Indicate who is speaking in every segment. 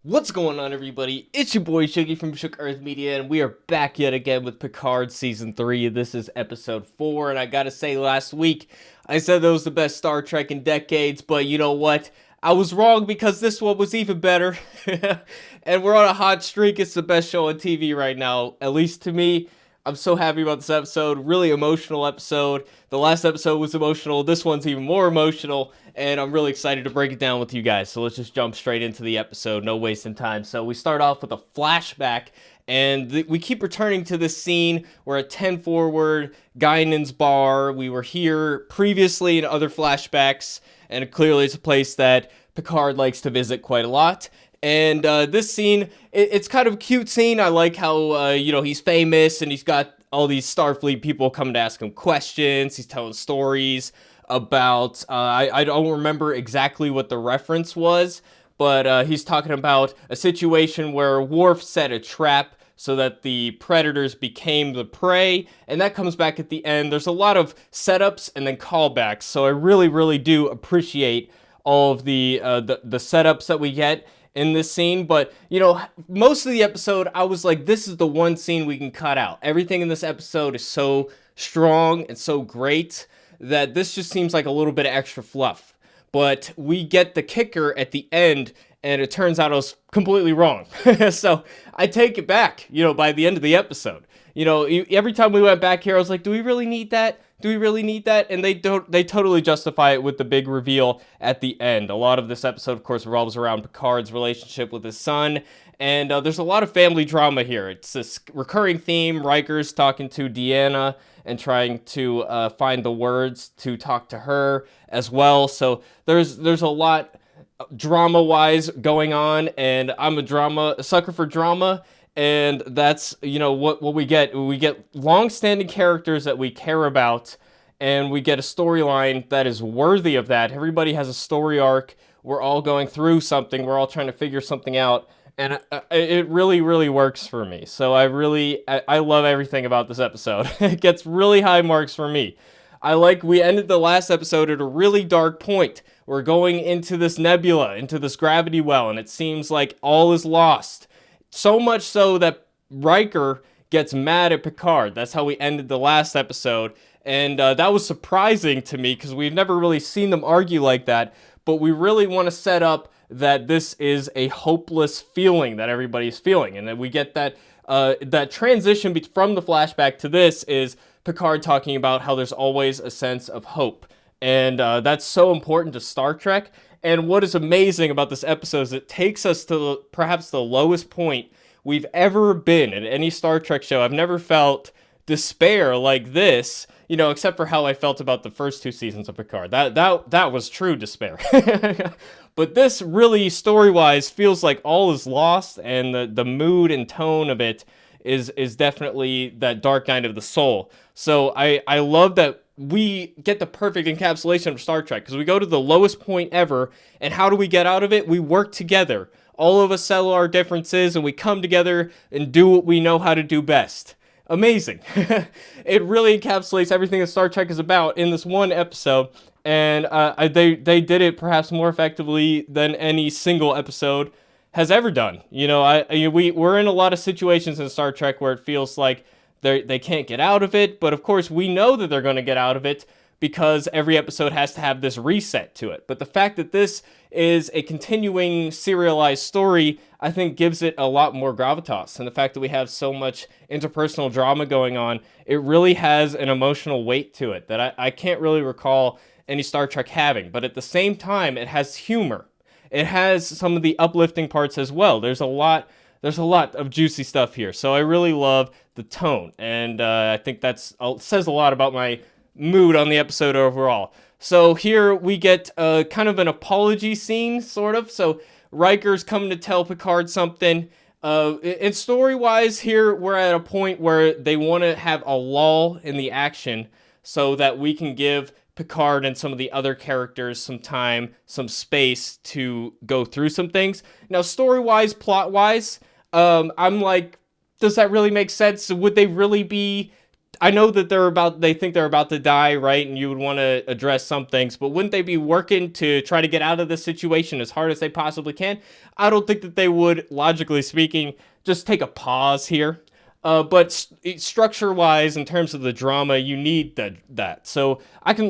Speaker 1: What's going on, everybody? It's your boy Shuggy from Shook Earth Media, and we are back yet again with Picard Season 3. This is Episode 4, and I gotta say, last week, I said that was the best Star Trek in decades, but you know what? I was wrong because this one was even better. And we're on a hot streak. It's the best show on TV right now, at least to me. I'm so happy about this episode. Really emotional episode. The last episode was emotional. This one's even more emotional, and I'm really excited to break it down with you guys. So let's just jump straight into the episode. No wasting time. So we start off with a flashback, and we keep returning to this scene. We're at 10 Forward, Guinan's bar. We were here previously in other flashbacks, and clearly it's a place that Picard likes to visit quite a lot. And this scene, it's kind of a cute scene. I like how, he's famous and he's got all these Starfleet people coming to ask him questions. He's telling stories about, I don't remember exactly what the reference was, but he's talking about a situation where Worf set a trap so that the predators became the prey, and that comes back at the end. There's a lot of setups and then callbacks, so I really, really do appreciate all of the setups that we get in this scene. But most of the episode I was like, this is the one scene we can cut out. Everything in this episode is so strong and so great that this just seems like a little bit of extra fluff. But we get the kicker at the end, and it turns out I was completely wrong. So I take it back, by the end of the episode. Every time we went back here, I was like, do we really need that? Do we really need that? And they totally justify it with the big reveal at the end. A lot of this episode, of course, revolves around Picard's relationship with his son, and there's a lot of family drama here. It's this recurring theme. Riker's talking to Deanna and trying to find the words to talk to her as well. So there's a lot drama-wise going on, and I'm a sucker for drama. And that's, what we get. We get long-standing characters that we care about, and we get a storyline that is worthy of that. Everybody has a story arc. We're all going through something. We're all trying to figure something out, and it really, really works for me. So I love everything about this episode. It gets really high marks for me. We ended the last episode at a really dark point. We're going into this nebula, into this gravity well, and it seems like all is lost. So much so that Riker gets mad at Picard. That's how we ended the last episode. And that was surprising to me because we've never really seen them argue like that. But we really want to set up that this is a hopeless feeling that everybody's feeling. And then we get that transition from the flashback to this is Picard talking about how there's always a sense of hope. And that's so important to Star Trek. And what is amazing about this episode is it takes us to perhaps the lowest point we've ever been in any Star Trek show. I've never felt despair like this, except for how I felt about the first two seasons of Picard. That was true despair. But this really, story-wise, feels like all is lost, and the mood and tone of it is definitely that dark night of the soul. So I love that we get the perfect encapsulation of Star Trek, because we go to the lowest point ever, and how do we get out of it? We work together. All of us settle our differences, and we come together and do what we know how to do best. Amazing. It really encapsulates everything that Star Trek is about in this one episode, and they did it perhaps more effectively than any single episode has ever done. We're in a lot of situations in Star Trek where it feels like they can't get out of it, but of course we know that they're going to get out of it because every episode has to have this reset to it. But the fact that this is a continuing serialized story, I think gives it a lot more gravitas. And the fact that we have so much interpersonal drama going on, it really has an emotional weight to it that I can't really recall any Star Trek having. But at the same time, it has humor. It has some of the uplifting parts as well. There's a lot of juicy stuff here. So I really love the tone. And I think that says a lot about my mood on the episode overall. So here we get kind of an apology scene, sort of. So Riker's coming to tell Picard something. And story-wise, here we're at a point where they want to have a lull in the action so that we can give Picard and some of the other characters some time, some space to go through some things. Now, story-wise, plot-wise, I'm like, does that really make sense? Would they really be I know that they think they're about to die, right? And you would want to address some things, but wouldn't they be working to try to get out of this situation as hard as they possibly can? I don't think that they would, logically speaking, just take a pause here. But structure-wise, in terms of the drama, you need that. So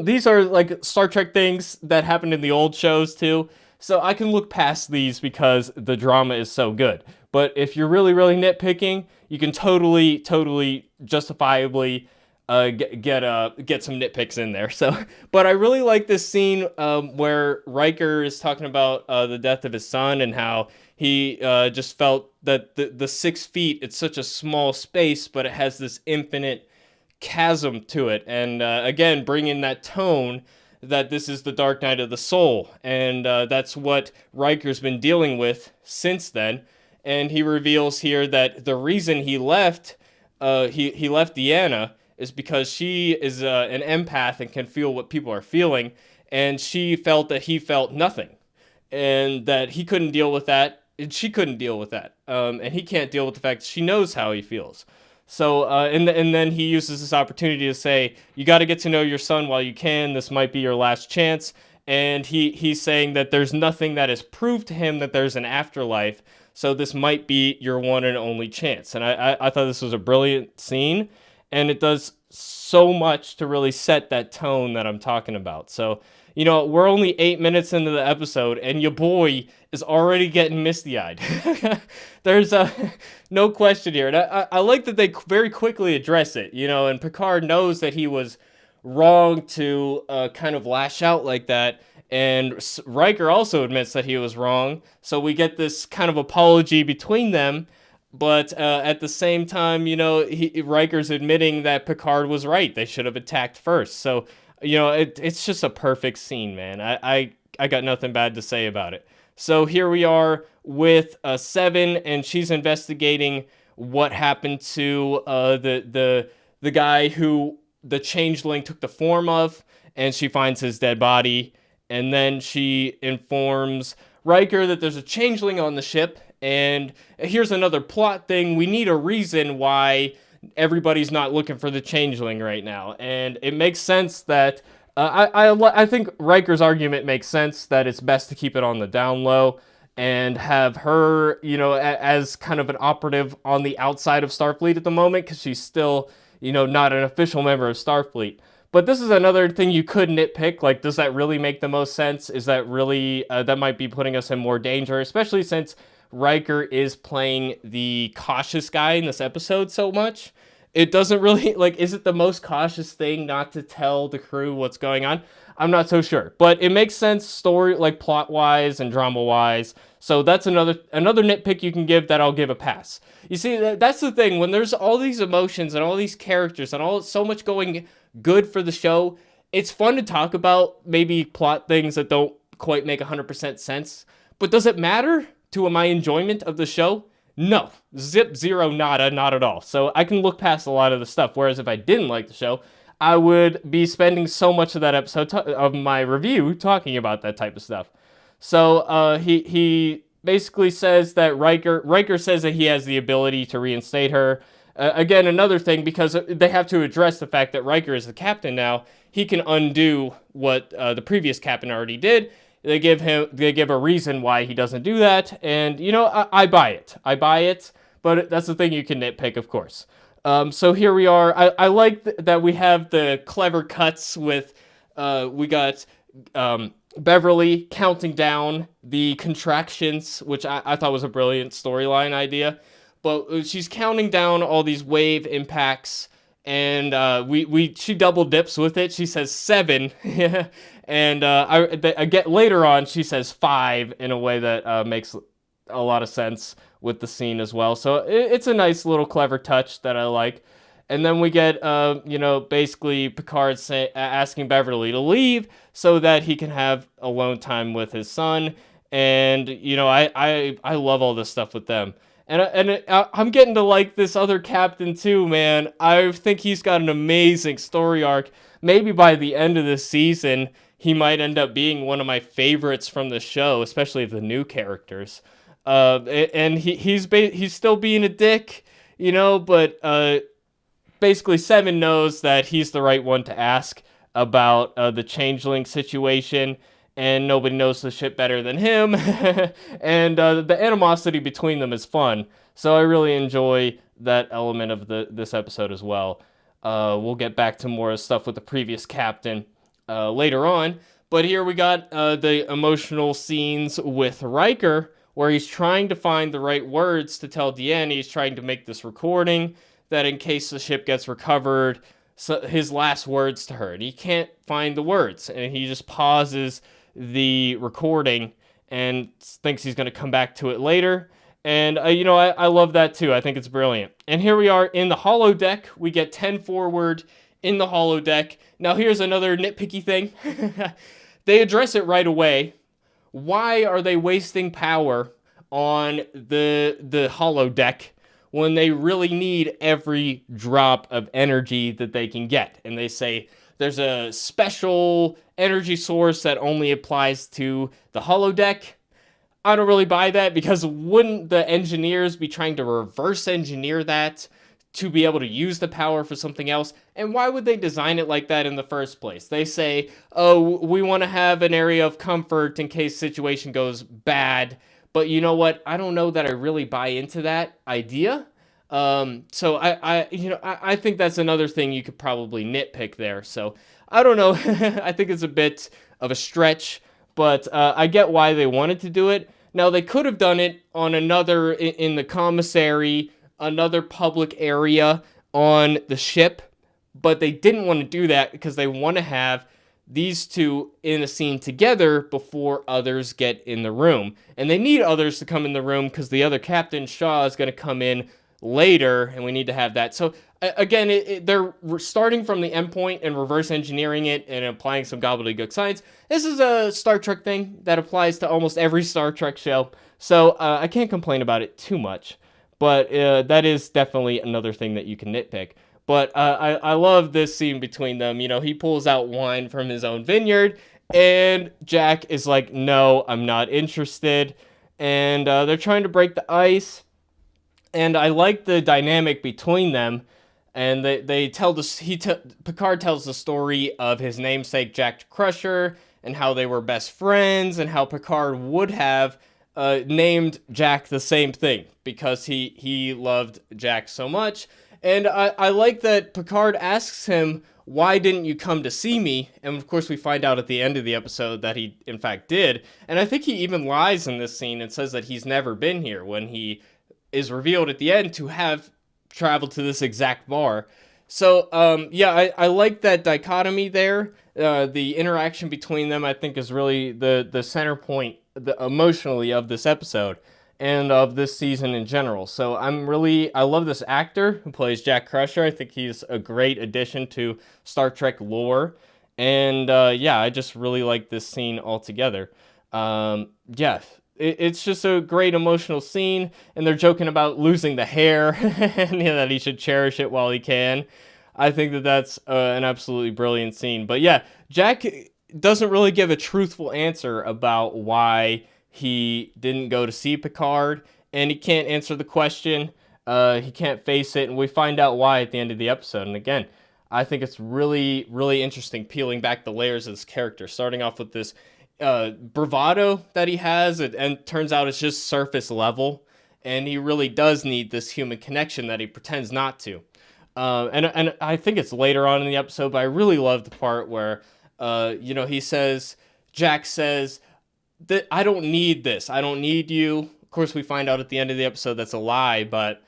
Speaker 1: these are like Star Trek things that happened in the old shows too. So I can look past these because the drama is so good. But if you're really, really nitpicking, you can totally justifiably get some nitpicks in there. So, but I really like this scene where Riker is talking about the death of his son and how he just felt that the 6 feet, it's such a small space, but it has this infinite chasm to it. And again, bringing that tone that this is the dark night of the soul. And that's what Riker's been dealing with since then. And he reveals here that the reason he left, he left Deanna is because she is an empath and can feel what people are feeling. And she felt that he felt nothing. And that he couldn't deal with that. And she couldn't deal with that. And he can't deal with the fact that she knows how he feels. So, and then he uses this opportunity to say, you got to get to know your son while you can. This might be your last chance. And he's saying that there's nothing that has proved to him that there's an afterlife. So this might be your one and only chance. And I thought this was a brilliant scene. And it does so much to really set that tone that I'm talking about. So, you know, we're only 8 minutes into the episode, and your boy is already getting misty-eyed. There's no question here. And I like that they very quickly address it, you know, and Picard knows that he was wrong to kind of lash out like that. And Riker also admits that he was wrong. So we get this kind of apology between them. But at the same time, you know, Riker's admitting that Picard was right. They should have attacked first. So, you know, it's just a perfect scene, man. I got nothing bad to say about it. So here we are with Seven, and she's investigating what happened to the guy who the changeling took the form of, and she finds his dead body. And then she informs Riker that there's a changeling on the ship. And here's another plot thing. We need a reason why everybody's not looking for the changeling right now. And it makes sense that I think Riker's argument makes sense that it's best to keep it on the down low and have her, you know, as kind of an operative on the outside of Starfleet at the moment, because she's still, you know, not an official member of Starfleet. But this is another thing you could nitpick. Like, does that really make the most sense? Is that really, that might be putting us in more danger, especially since Riker is playing the cautious guy in this episode so much. It doesn't really, like, is it the most cautious thing not to tell the crew what's going on? I'm not so sure. But it makes sense story, like, plot-wise and drama-wise. So that's another nitpick you can give that I'll give a pass. You see, that's the thing. When there's all these emotions and all these characters and so much going good for the show, it's fun to talk about maybe plot things that don't quite make 100% sense. But does it matter to my enjoyment of the show? No. Zip, zero, nada, not at all. So I can look past a lot of the stuff. Whereas if I didn't like the show, I would be spending so much of that episode of my review talking about that type of stuff. So he basically says that Riker says that he has the ability to reinstate her. Again, another thing, because they have to address the fact that Riker is the captain now. He can undo what the previous captain already did. They give a reason why he doesn't do that, and you know, I buy it, but that's the thing you can nitpick, of course. So here we are. I like that we have the clever cuts with, we got Beverly counting down the contractions, which I thought was a brilliant storyline idea, but she's counting down all these wave impacts, and she double dips with it. She says 7, and I get later on she says 5 in a way that makes a lot of sense with the scene as well. So it's a nice little clever touch that I like. And then we get you know, basically Picard asking Beverly to leave so that he can have alone time with his son. And you know, I love all this stuff with them. And I'm getting to like this other captain too, man. I think he's got an amazing story arc. Maybe by the end of this season, he might end up being one of my favorites from the show, especially the new characters. And he's still being a dick, you know, but basically Seven knows that he's the right one to ask about the changeling situation, and nobody knows the ship better than him. And the animosity between them is fun, so I really enjoy that element of this episode as well. We'll get back to more stuff with the previous captain later on, but here we got the emotional scenes with Riker, where he's trying to find the right words to tell Deanne. He's trying to make this recording that in case the ship gets recovered, so his last words to her. And he can't find the words, and he just pauses the recording and thinks he's going to come back to it later. And, I love that too. I think it's brilliant. And here we are in the holodeck. We get 10 forward in the holodeck. Now, here's another nitpicky thing. They address it right away. Why are they wasting power on the holodeck when they really need every drop of energy that they can get? And they say there's a special energy source that only applies to the holodeck. I don't really buy that, because wouldn't the engineers be trying to reverse engineer that to be able to use the power for something else? And why would they design it like that in the first place? They say, oh, we want to have an area of comfort in case situation goes bad. But you know what? I don't know that I really buy into that idea. So I think that's another thing you could probably nitpick there. So I don't know. I think it's a bit of a stretch, but I get why they wanted to do it. Now, they could have done it on another, in the commissary, another public area on the ship, but they didn't want to do that because they want to have these two in a scene together before others get in the room. And they need others to come in the room because the other Captain Shaw is going to come in later, and we need to have that. So again, they're starting from the endpoint and reverse engineering it and applying some gobbledygook science. This is a Star Trek thing that applies to almost every Star Trek show, so I can't complain about it too much. But that is definitely another thing that you can nitpick. But I love this scene between them. He pulls out wine from his own vineyard, and Jack is like, no, I'm not interested. And they're trying to break the ice. And I like the dynamic between them. And they tell Picard tells the story of his namesake Jack Crusher and how they were best friends, and how Picard would have named Jack the same thing because he loved Jack so much. And I like that Picard asks him, why didn't you come to see me? And of course we find out at the end of the episode that he in fact did. And I think he even lies in this scene and says that he's never been here, when he is revealed at the end to have traveled to this exact bar. So I like that dichotomy there. The interaction between them, I think, is really the center point emotionally of this episode and of this season in general. So I love this actor who plays Jack Crusher. I think he's a great addition to Star Trek lore. And I just really like this scene altogether. It's just a great emotional scene, and they're joking about losing the hair and that he should cherish it while he can. I think that that's an absolutely brilliant scene. But yeah, Jack doesn't really give a truthful answer about why he didn't go to see Picard, and he can't answer the question. He can't face it, and we find out why at the end of the episode. And again, I think it's really, really interesting peeling back the layers of this character, starting off with this bravado that he has, and turns out it's just surface level, and he really does need this human connection that he pretends not to. And I think it's later on in the episode, but I really love the part where Jack says that I don't need this, I don't need you. Of course, we find out at the end of the episode that's a lie, but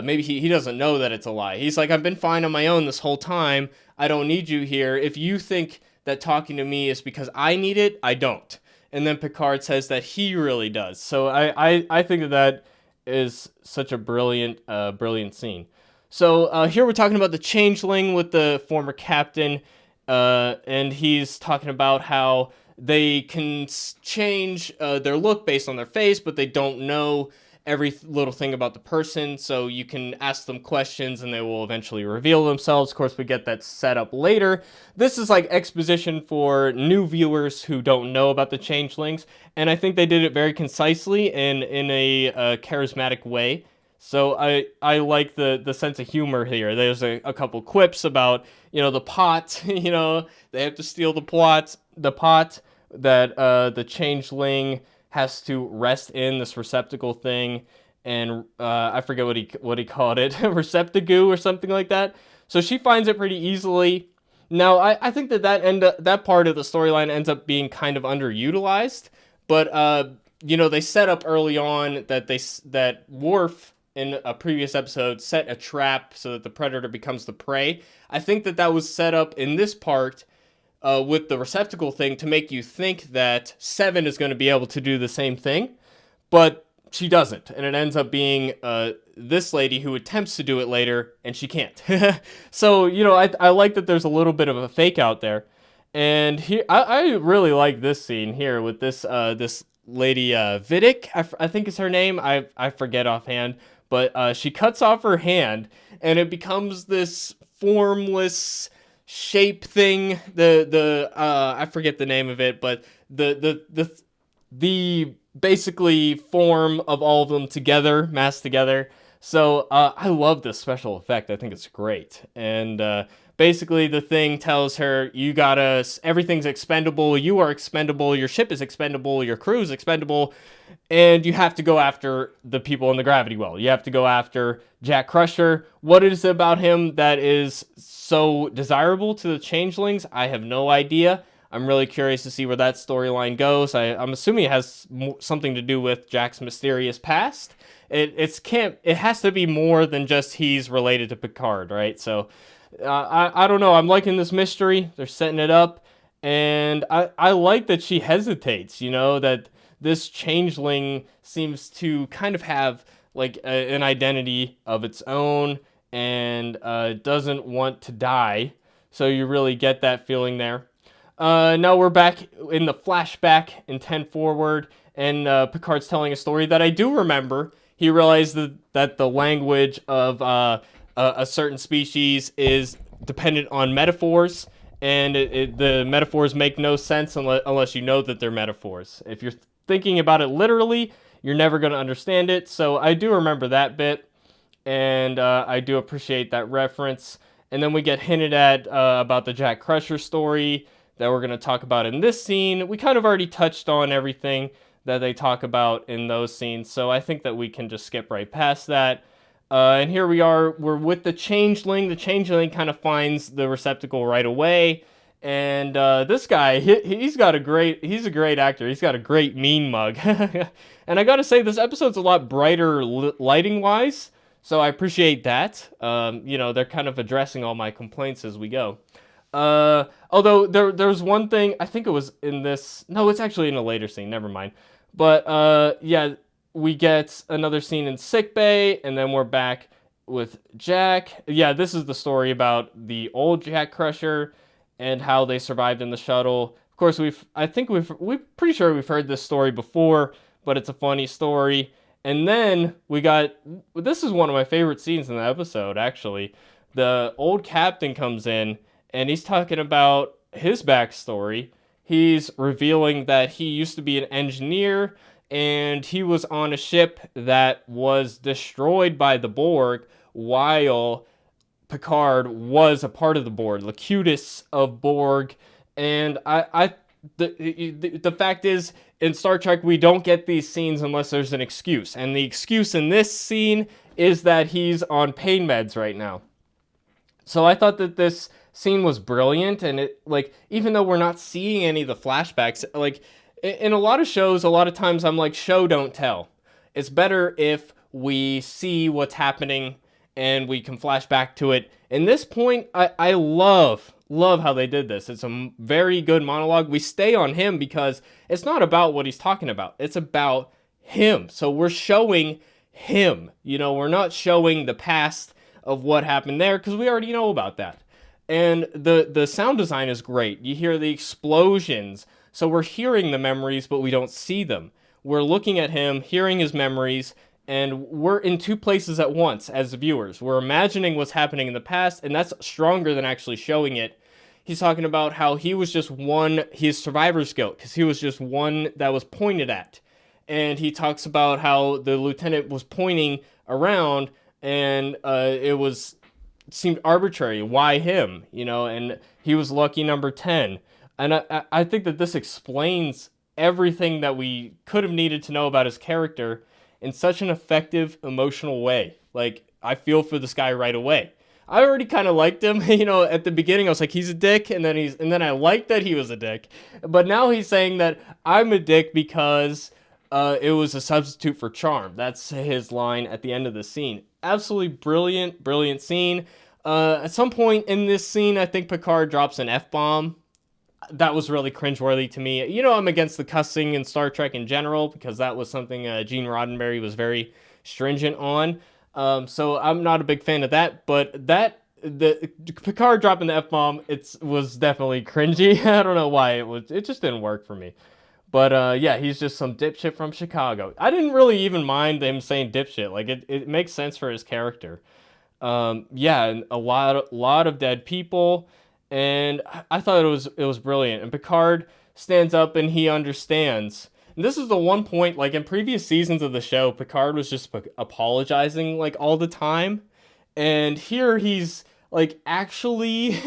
Speaker 1: maybe he doesn't know that it's a lie. He's like, I've been fine on my own this whole time, I don't need you here. If you think that talking to me is because I need it, I don't. And then Picard says that he really does. So I think that is such a brilliant scene. So here we're talking about the changeling with the former captain, and he's talking about how they can change their look based on their face, but they don't know every little thing about the person, so you can ask them questions and they will eventually reveal themselves. Of course, we get that set up later. This is like exposition for new viewers who don't know about the changelings, and I think they did it very concisely and in a charismatic way. So I like the sense of humor here. There's a couple quips about, the pot, they have to steal the pot that the changeling has to rest in, this receptacle thing, and I forget what he called it, receptacle or something like that. So she finds it pretty easily. Now I think that part of the storyline ends up being kind of underutilized, but they set up early on that Worf in a previous episode set a trap so that the predator becomes the prey. I think that was set up in this part with the receptacle thing to make you think that Seven is going to be able to do the same thing, but she doesn't, and it ends up being this lady who attempts to do it later, and she can't. So, I like that there's a little bit of a fake out there. And here, I really like this scene here with this lady, Vidic, I think is her name. I forget offhand, but she cuts off her hand, and it becomes this formless shape thing. I forget the name of it, but the basically form of all of them together, massed together. So I love this special effect. I think it's great. And basically the thing tells her, everything's expendable, you are expendable, your ship is expendable, your crew is expendable, and you have to go after the people in the gravity well. You have to go after Jack Crusher. What is it about him that is so desirable to the changelings? I have no idea. I'm really curious to see where that storyline goes. I'm assuming it has something to do with Jack's mysterious past. It has to be more than just he's related to Picard, right? So I don't know. I'm liking this mystery. They're setting it up, and I like that she hesitates. That this changeling seems to kind of have like an identity of its own, and doesn't want to die. So you really get that feeling there. Now we're back in the flashback in 10 Forward, and Picard's telling a story that I do remember. He realized that the language of a certain species is dependent on metaphors, and the metaphors make no sense unless you know that they're metaphors. If you're thinking about it literally, you're never going to understand it. So I do remember that bit, and I do appreciate that reference. And then we get hinted at about the Jack Crusher story that we're going to talk about in this scene. We kind of already touched on everything that they talk about in those scenes, so I think that we can just skip right past that. And here we're with the changeling. The changeling kind of finds the receptacle right away, and this guy, he's a great actor. He's got a great mean mug. And I gotta say, this episode's a lot brighter lighting-wise, so I appreciate that. They're kind of addressing all my complaints as we go. Although there's one thing, I think it was in this, no, it's actually in a later scene, never mind. But, we get another scene in sickbay, and then we're back with Jack. Yeah, this is the story about the old Jack Crusher and how they survived in the shuttle. Of course, we're pretty sure we've heard this story before, but it's a funny story. And then this is one of my favorite scenes in the episode, actually. The old captain comes in, and he's talking about his backstory. He's revealing that he used to be an engineer, and he was on a ship that was destroyed by the Borg while Picard was a part of the Borg, Locutus of Borg. And the fact is, in Star Trek, we don't get these scenes unless there's an excuse. And the excuse in this scene is that he's on pain meds right now. So I thought that this scene was brilliant, and it, like, even though we're not seeing any of the flashbacks, like, in a lot of shows, a lot of times I'm like, show, don't tell. It's better if we see what's happening and we can flash back to it. In this point, I love how they did this. It's a very good monologue. We stay on him because it's not about what he's talking about. It's about him. So we're showing him. We're not showing the past of what happened there because we already know about that. And the sound design is great. You hear the explosions. So we're hearing the memories, but we don't see them. We're looking at him, hearing his memories, and we're in two places at once as viewers. We're imagining what's happening in the past, and that's stronger than actually showing it. He's talking about how he was just his survivor's guilt, because he was just one that was pointed at. and he talks about how the lieutenant was pointing around, and seemed arbitrary. Why him? And he was lucky number 10. And I think that this explains everything that we could have needed to know about his character in such an effective, emotional way. Like, I feel for this guy right away. I already kind of liked him, at the beginning I was like, he's a dick, and then I liked that he was a dick. But now he's saying that I'm a dick because it was a substitute for charm. That's his line at the end of the scene. Absolutely brilliant, brilliant scene. At some point in this scene, I think Picard drops an F-bomb. That was really cringeworthy to me. I'm against the cussing in Star Trek in general, because that was something Gene Roddenberry was very stringent on. So I'm not a big fan of that, but the Picard dropping the F-bomb, it was definitely cringy. I don't know why it just didn't work for me. But yeah, he's just some dipshit from Chicago. I didn't really even mind him saying dipshit. Like, it makes sense for his character. Yeah, and a lot of dead people, and I thought it was brilliant. And Picard stands up and he understands. And this is the one point, like in previous seasons of the show, Picard was just apologizing like all the time, and here he's like actually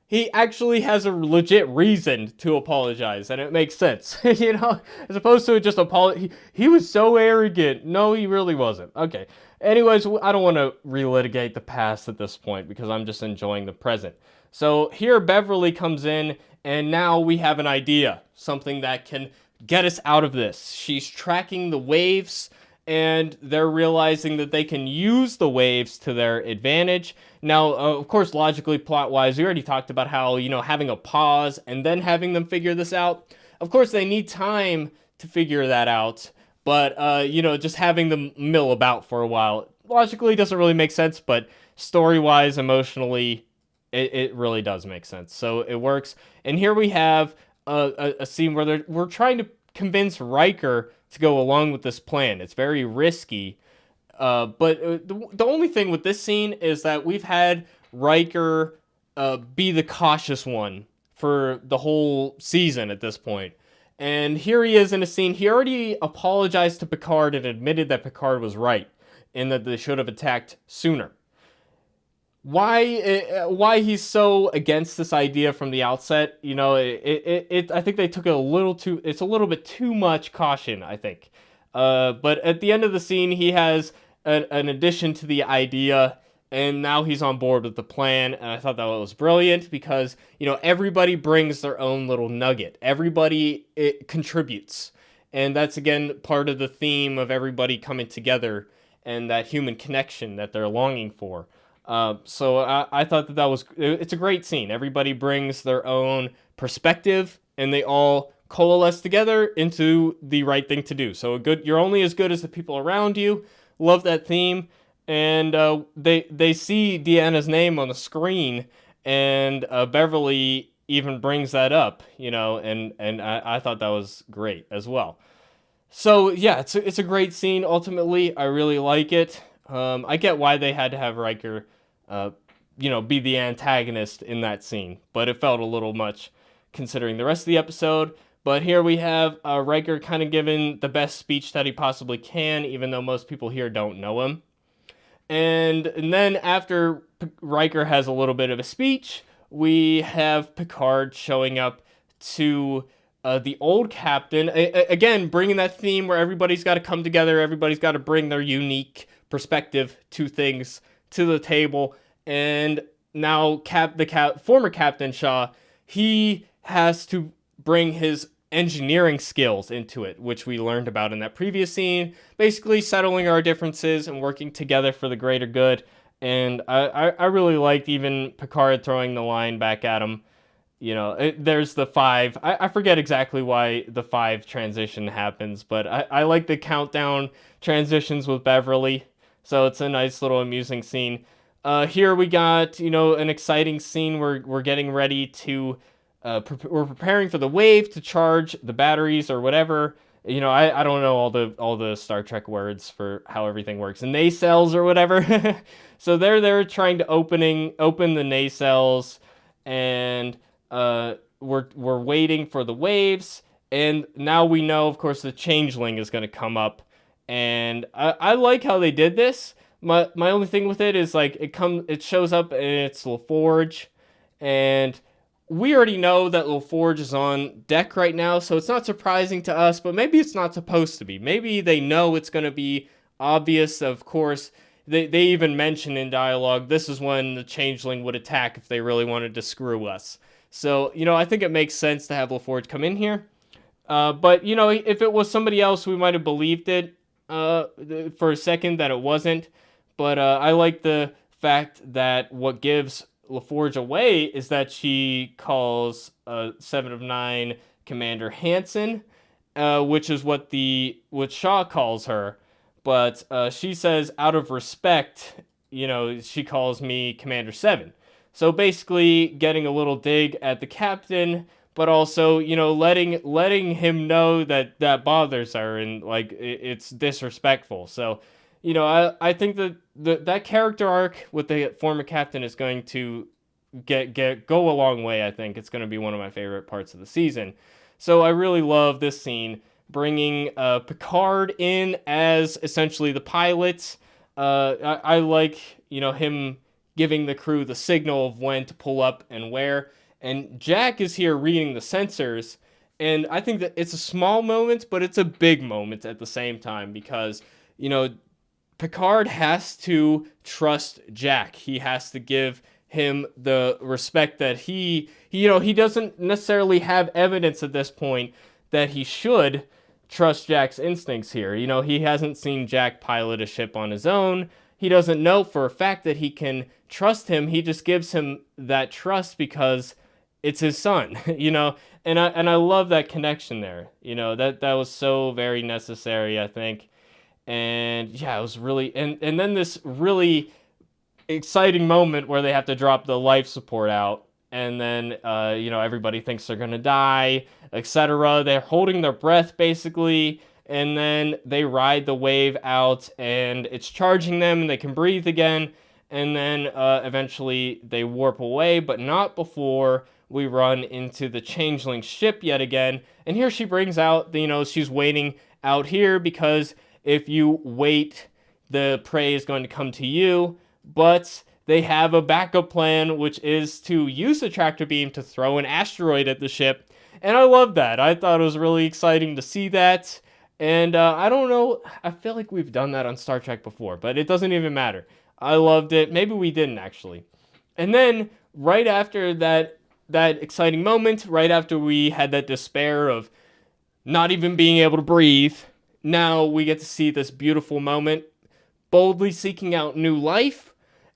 Speaker 1: he actually has a legit reason to apologize, and it makes sense, as opposed to just apologize. He was so arrogant. No, he really wasn't. Okay. Anyways, I don't want to relitigate the past at this point because I'm just enjoying the present. So here Beverly comes in, and now we have an idea, something that can get us out of this. She's tracking the waves, and they're realizing that they can use the waves to their advantage. Now, of course, logically, plot-wise, we already talked about how, having a pause and then having them figure this out. Of course, they need time to figure that out, but, just having them mill about for a while, logically doesn't really make sense, but story-wise, emotionally, it really does make sense. So it works. And here we have a scene where we're trying to convince Riker to go along with this plan. It's very risky. But the only thing with this scene is that we've had Riker be the cautious one for the whole season at this point. And here he is in a scene. He already apologized to Picard and admitted that Picard was right and that they should have attacked sooner. Why he's so against this idea from the outset? I think they took it it's a little bit too much caution, I think. But at the end of the scene, he has an addition to the idea, and now he's on board with the plan. And I thought that was brilliant because everybody brings their own little nugget. Everybody contributes, and that's again part of the theme of everybody coming together and that human connection that they're longing for. So I thought it's a great scene. Everybody brings their own perspective, and they all coalesce together into the right thing to do. So you're only as good as the people around you. Love that theme. And they see Deanna's name on the screen, and Beverly even brings that up, and I thought that was great as well. So yeah, it's a great scene. Ultimately, I really like it. I get why they had to have Riker, be the antagonist in that scene, but it felt a little much considering the rest of the episode. But here we have Riker kind of giving the best speech that he possibly can, even though most people here don't know him. And then after Riker has a little bit of a speech, we have Picard showing up to the old captain, again, bringing that theme where everybody's got to come together, everybody's got to bring their unique perspective to things to the table. And now former Captain Shaw, he has to bring his engineering skills into it, which we learned about in that previous scene, basically settling our differences and working together for the greater good. And I really liked even Picard throwing the line back at him. There's the 5. I forget exactly why the 5 transition happens, but I like the countdown transitions with Beverly. So it's a nice little amusing scene. Here we got, an exciting scene where we're getting ready to, we're preparing for the wave to charge the batteries or whatever. I don't know all the Star Trek words for how everything works. And nacelles or whatever. So they're trying to open the nacelles, and we're waiting for the waves. And now we know, of course, the changeling is going to come up. And I like how they did this. My only thing with it is like it shows up and it's LaForge, and we already know that LaForge is on deck right now, so it's not surprising to us, but maybe it's not supposed to be. Maybe they know it's going to be obvious. Of course, they even mention in dialogue, this is when the changeling would attack if they really wanted to screw us. So, I think it makes sense to have LaForge come in here. But, if it was somebody else, we might have believed it for a second that it wasn't. But I like the fact that what gives LaForge away is that she calls 7 of 9 Commander Hansen, which is what Shaw calls her. But she says, out of respect, she calls me Commander 7. So basically getting a little dig at the captain, but also, letting him know that bothers her and, like, it's disrespectful. So, I think that character arc with the former captain is going to go a long way. I think it's going to be one of my favorite parts of the season. So I really love this scene, bringing Picard in as essentially the pilot. I like, him giving the crew the signal of when to pull up and where. And Jack is here reading the sensors, and I think that it's a small moment, but it's a big moment at the same time because, Picard has to trust Jack. He has to give him the respect that he doesn't necessarily have evidence at this point that he should trust Jack's instincts here. He hasn't seen Jack pilot a ship on his own. He doesn't know for a fact that he can trust him. He just gives him that trust because it's his son, and I love that connection there. That was so very necessary, I think. And yeah, it was really, and then this really exciting moment where they have to drop the life support out, and then everybody thinks they're gonna die, etc. They're holding their breath basically, and then they ride the wave out, and it's charging them, and they can breathe again, and then eventually they warp away, but not before we run into the changeling ship yet again. And here she brings out, she's waiting out here because if you wait, the prey is going to come to you. But they have a backup plan, which is to use the tractor beam to throw an asteroid at the ship. And I love that. I thought it was really exciting to see that. And I don't know, I feel like we've done that on Star Trek before, but it doesn't even matter. I loved it. Maybe we didn't, actually. And then, right after that exciting moment, right after we had that despair of not even being able to breathe, now we get to see this beautiful moment, boldly seeking out new life.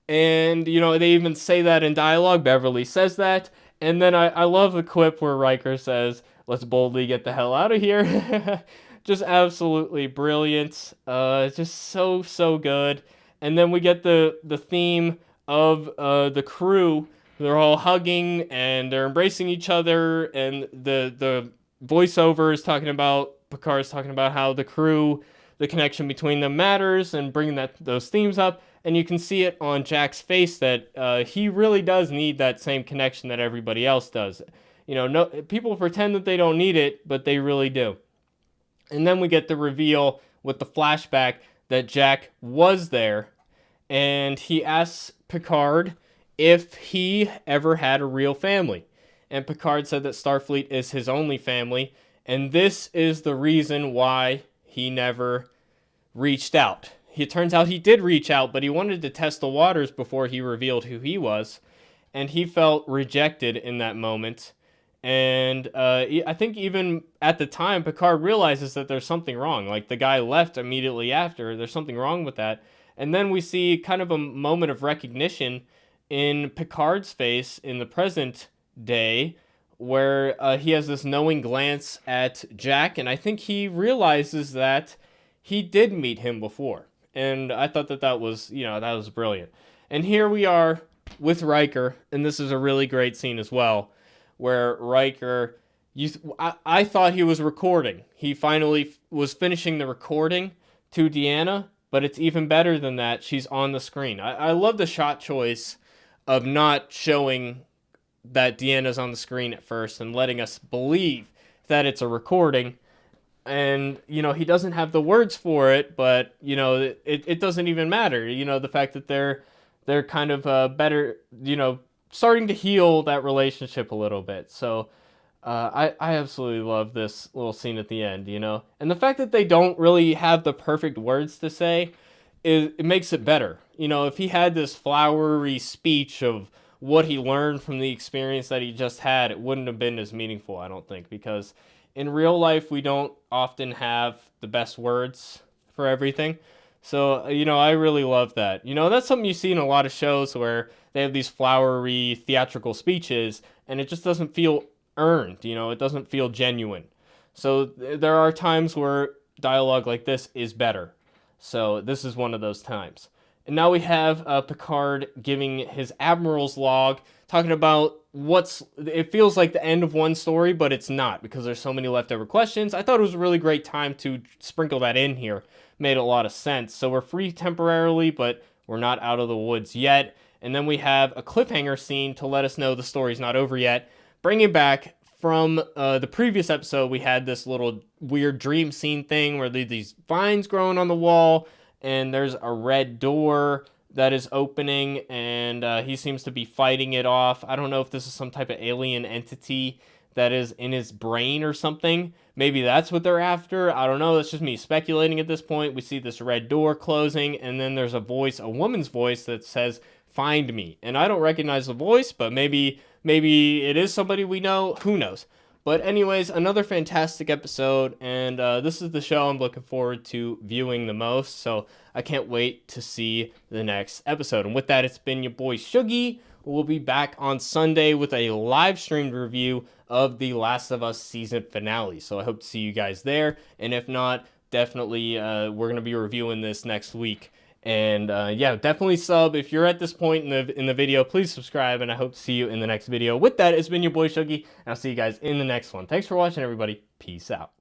Speaker 1: And, they even say that in dialogue. Beverly says that. And then I love the quip where Riker says, let's boldly get the hell out of here. Just absolutely brilliant. Just so good. And then we get the theme of the crew. They're all hugging and they're embracing each other. And the voiceover is talking about, Picard's talking about how the crew, the connection between them matters, and bringing those themes up. And you can see it on Jack's face that he really does need that same connection that everybody else does. No people pretend that they don't need it, but they really do. And then we get the reveal with the flashback that Jack was there, and he asks Picard if he ever had a real family. And Picard said that Starfleet is his only family, and this is the reason why he never reached out. It turns out he did reach out, but he wanted to test the waters before he revealed who he was, and he felt rejected in that moment. And I think even at the time, Picard realizes that there's something wrong. Like, the guy left immediately after. There's something wrong with that. And then we see kind of a moment of recognition in Picard's face in the present day, where he has this knowing glance at Jack, and I think he realizes that he did meet him before. And I thought that was, that was brilliant. And here we are with Riker, and this is a really great scene as well, where Riker, I thought he was recording. He finally was finishing the recording to Deanna, but it's even better than that. She's on the screen. I love the shot choice of not showing that Deanna's on the screen at first and letting us believe that it's a recording. And, you know, he doesn't have the words for it, but, you know, it doesn't even matter. You know, the fact that they're kind of better, you know, starting to heal that relationship a little bit. So I absolutely love this little scene at the end, you know? And the fact that they don't really have the perfect words to say, it makes it better. You know, if he had this flowery speech of what he learned from the experience that he just had, it wouldn't have been as meaningful, I don't think, because in real life, we don't often have the best words for everything. So, you know, I really love that. You know, that's something you see in a lot of shows where they have these flowery theatrical speeches and it just doesn't feel earned, you know, it doesn't feel genuine. So there are times where dialogue like this is better. So this is one of those times. And now we have Picard giving his Admiral's log, talking about it feels like the end of one story, but it's not because there's so many leftover questions. I thought it was a really great time to sprinkle that in here. Made a lot of sense. So we're free temporarily, but we're not out of the woods yet. And then we have a cliffhanger scene to let us know the story's not over yet. Bring it back from the previous episode. We had this little weird dream scene thing where these vines growing on the wall, and there's a red door that is opening, and he seems to be fighting it off. I don't know if this is some type of alien entity that is in his brain or something. Maybe that's what they're after. I don't know. That's just me speculating at this point. We see this red door closing, and then there's a voice, a woman's voice that says, "Find me." And I don't recognize the voice, but maybe it is somebody we know. Who knows? But anyways, another fantastic episode, and this is the show I'm looking forward to viewing the most, so I can't wait to see the next episode. And with that, it's been your boy Shuggy. We'll be back on Sunday with a live streamed review of The Last of Us season finale, so I hope to see you guys there, and if not, definitely we're going to be reviewing this next week. And yeah, definitely sub. If you're at this point in the video, please subscribe, and I hope to see you in the next video. With that, it's been your boy Shuggy, and I'll see you guys in the next one. Thanks for watching, everybody. Peace out.